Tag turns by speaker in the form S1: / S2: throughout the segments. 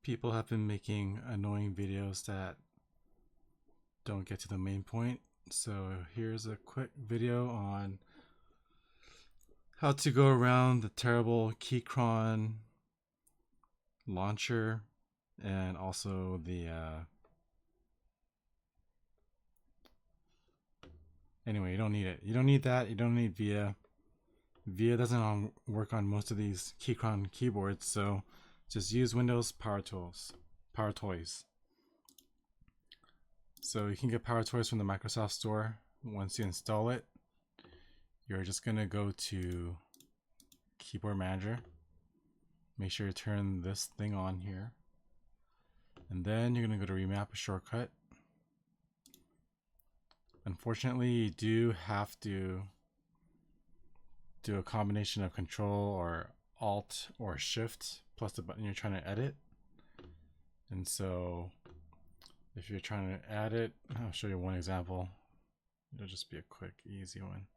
S1: People have been making annoying videos that don't get to the main point. So here's a quick video on how to go around the terrible Keychron Launcher and also the anyway, you don't need it. You don't need that. You don't need VIA. VIA doesn't work on most of these Keychron keyboards, so just use Windows PowerToys. So you can get PowerToys from the Microsoft Store. Once you install it, you're just gonna go to Keyboard Manager. Make sure you turn this thing on here. And then you're gonna go to Remap, a shortcut. Unfortunately, you do have to do a combination of Control or Alt or Shift plus the button you're trying to edit. And so if you're trying to add it, I'll show you one example. It'll just be a quick, easy one.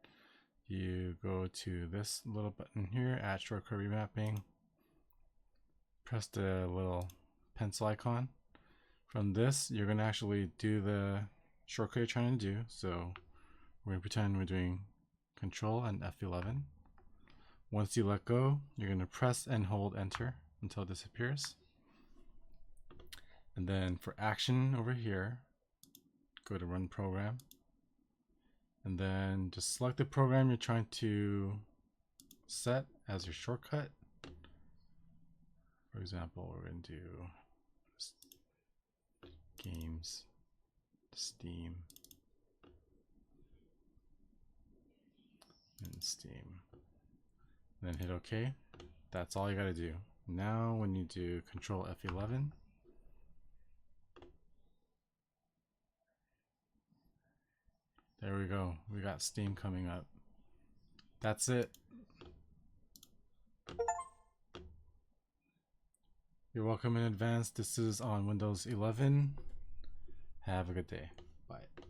S1: You go to this little button here, Add Shortcut Remapping. Press the little pencil icon. From this, you're going to actually do the shortcut you're trying to do. So we're going to pretend we're doing Control and F11. Once you let go, you're going to press and hold Enter until it disappears. And then for action over here, go to Run Program. And then just select the program you're trying to set as your shortcut. For example, we're going to do Games, Steam, and Steam. And then hit OK. That's all you got to do. Now when you do Control F11, there we go. We got Steam coming up. That's it. You're welcome in advance. This is on Windows 11. Have a good day. Bye.